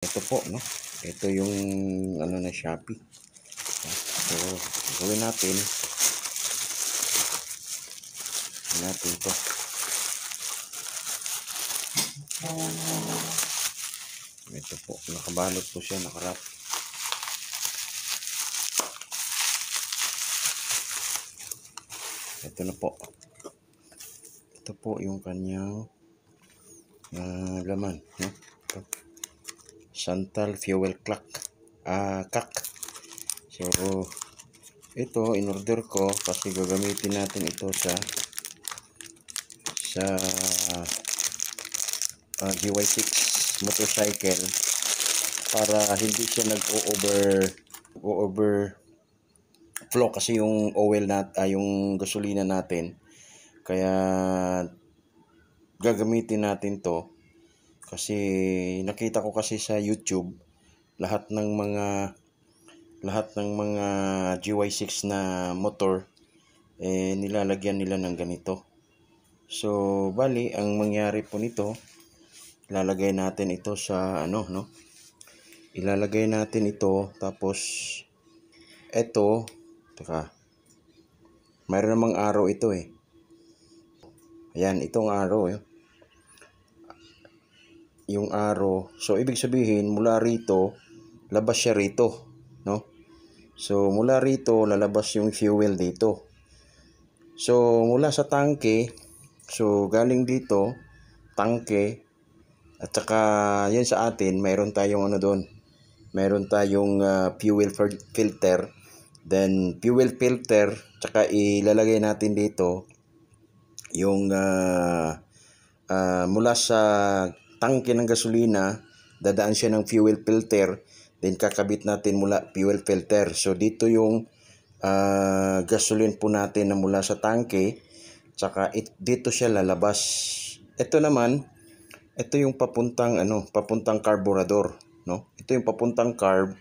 Ito po, no? Ito yung ano na Shopee. So, gawin natin to. Ito po, nakabalot po siya, nakarap. Ito na po. Ito po yung kanyang laman, no? Ito. Santal Fuel Clock. Kak. So, ito in-order ko kasi gagamitin natin ito sa GY6 motorcycle para hindi siya nag-overflow kasi yung oil yung gasolina natin. Kaya gagamitin natin to kasi nakita ko kasi sa YouTube lahat ng mga GY6 na motor nilalagyan nila ng ganito. So bali ang mangyari po nito, ilalagay natin ito sa ilalagay natin ito, tapos ito, mayroon namang arrow ito ayan, itong arrow yung arrow. So ibig sabihin mula rito labas siya rito, no? So mula rito lalabas yung fuel dito. So mula sa tangke, so galing dito tangke, at saka yan sa atin mayroon tayong doon, mayroon tayong fuel filter. Then fuel filter, saka ilalagay natin dito yung mula sa tangke ng gasolina, dadaan siya ng fuel filter, then kakabit natin mula fuel filter. So dito yung gasoline po natin na mula sa tangke, saka dito siya lalabas. Ito naman, ito yung papuntang carburetor, no? Ito yung papuntang carb,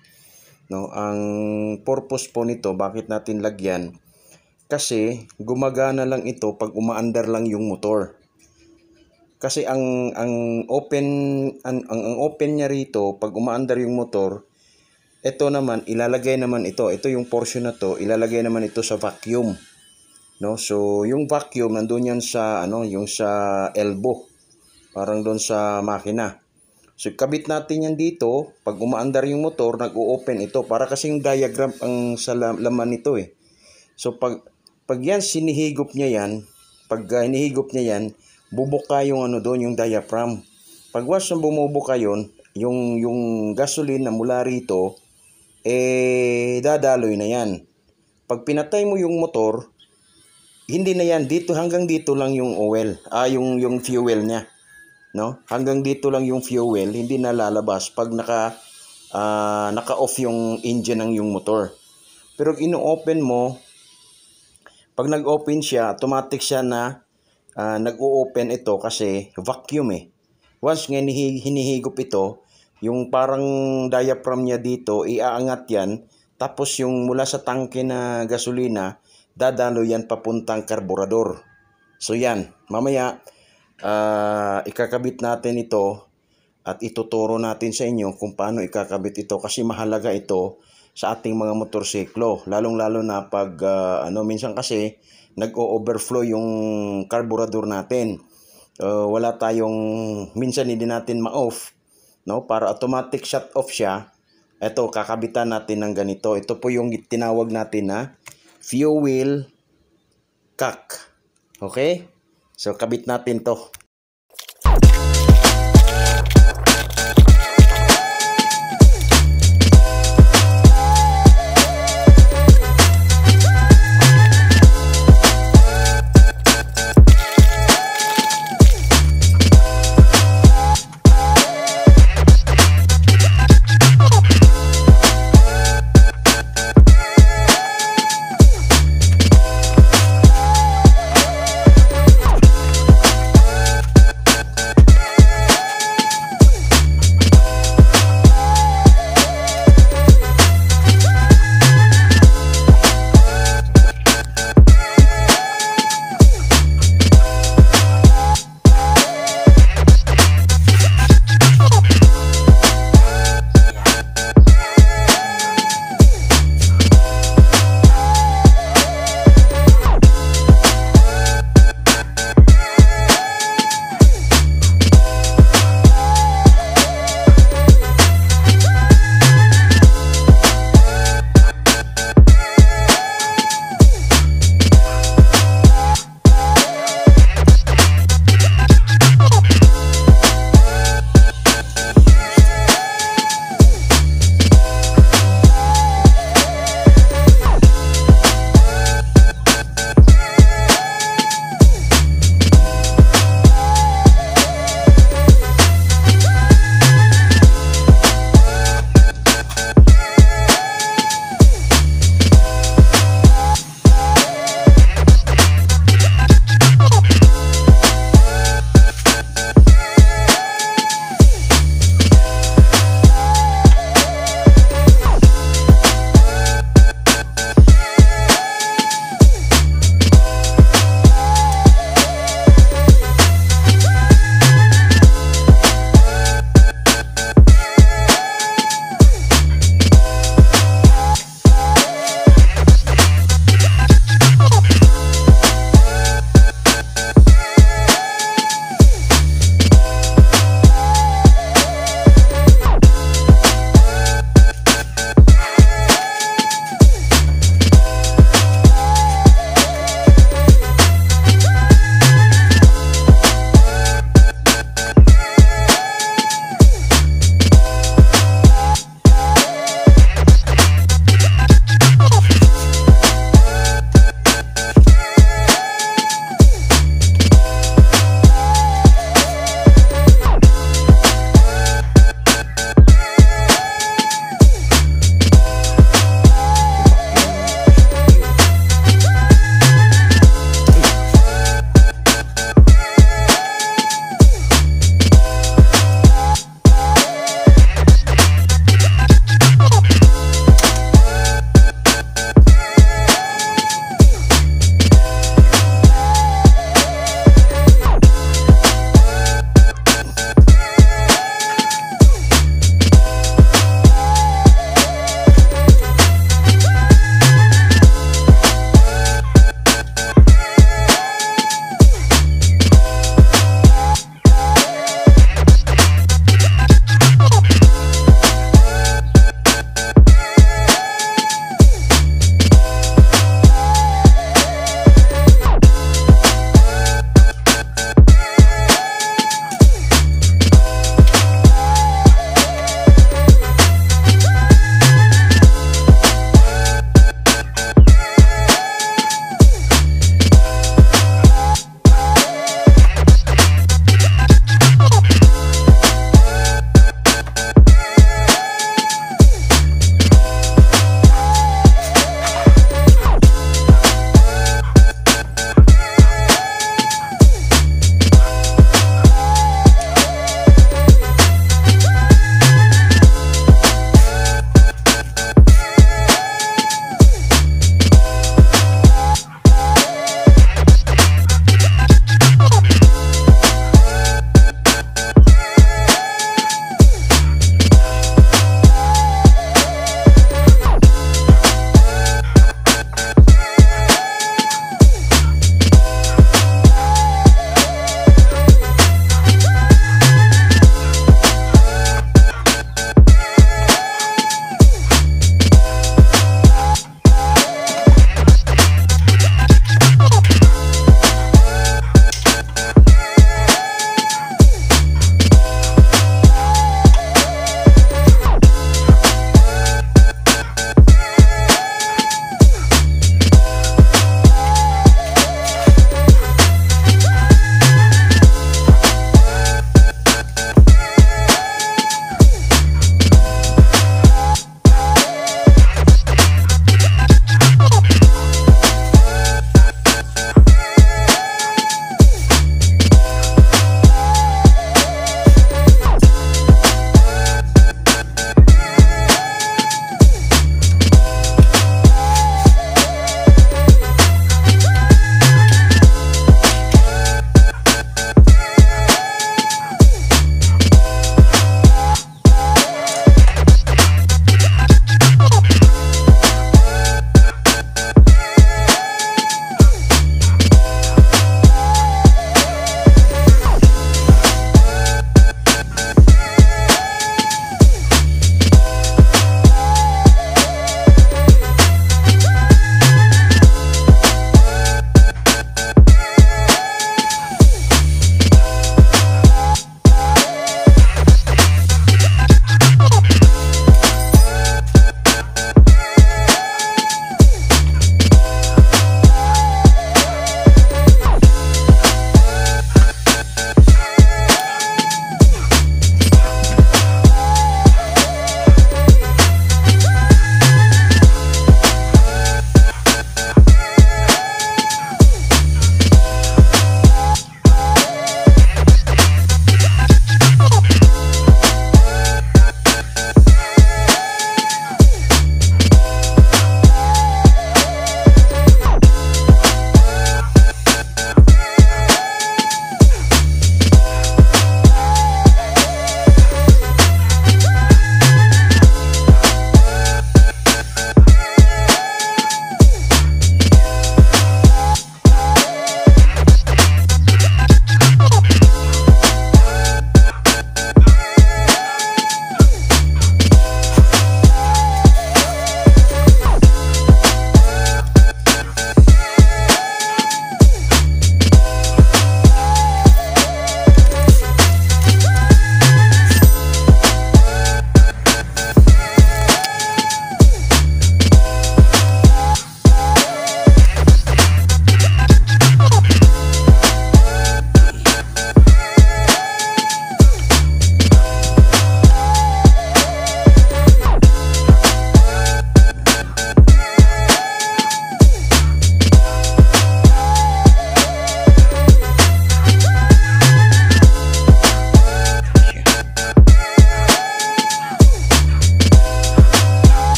no? Ang purpose po nito, bakit natin lagyan? Kasi gumagana lang ito pag umaandar lang yung motor. Kasi ang open niya rito pag umaandar yung motor. Ito naman ilalagay naman ito yung portion na to, ilalagay naman ito sa vacuum, no? So yung vacuum nandoon yan sa yung sa elbow, parang doon sa makina. So kabit natin yan dito, pag umaandar yung motor nag-o-open ito, para kasing diagram ang sa laman nito So pag yan sinihigop niya yan, pag hinihigop niya yan, bubuka yung doon, yung diaphragm. Pag once na bumubuka yun, yung gasoline na mula rito, dadaloy na yan. Pag pinatay mo yung motor, hindi na yan, dito hanggang dito lang yung oil, yung fuel niya, no? Hanggang dito lang yung fuel, hindi na lalabas pag naka-off yung engine ng yung motor. Pero ino-open mo, pag nag-open siya, automatic siya na nag-o-open ito kasi vacuum Once nga hinihigop ito, yung parang diaphragm niya dito, iaangat yan. Tapos yung mula sa tangke na gasolina, dadalo yan papuntang karburador. So yan, mamaya ikakabit natin ito at ituturo natin sa inyo kung paano ikakabit ito, kasi mahalaga ito sa ating mga motorsiklo. Lalong-lalo na pag minsan kasi nag-o-overflow yung carburetor natin. Wala tayong, minsan hindi natin ma-off, no? Para automatic shut off siya. Ito, kakabitan natin ng ganito. Ito po yung tinawag natin na fuel cock. Okay? So kabit natin to.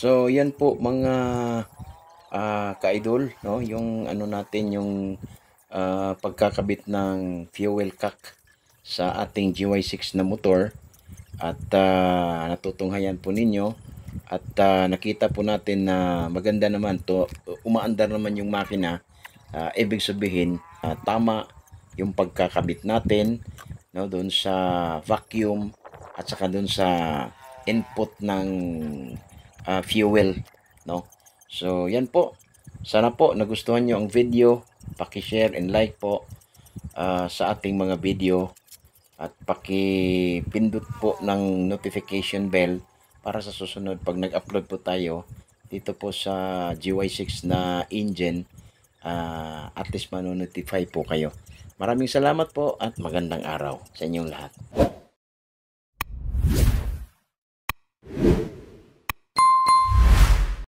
So yan po mga ka-idol, no, yung ano natin, yung pagkakabit ng fuel cock sa ating GY6 na motor. At natutunghayan po ninyo at nakita po natin na maganda naman to, umaandar naman yung makina. Ibig sabihin tama yung pagkakabit natin, no, doon sa vacuum at saka doon sa input ng fuel, no. So yan po, sana po nagustuhan nyo ang video. Paki-share and like po sa ating mga video at paki-pindot po ng notification bell para sa susunod pag nag-upload po tayo dito po sa GY6 na engine, at least mano-notify po kayo. Maraming salamat po at magandang araw sa inyong lahat.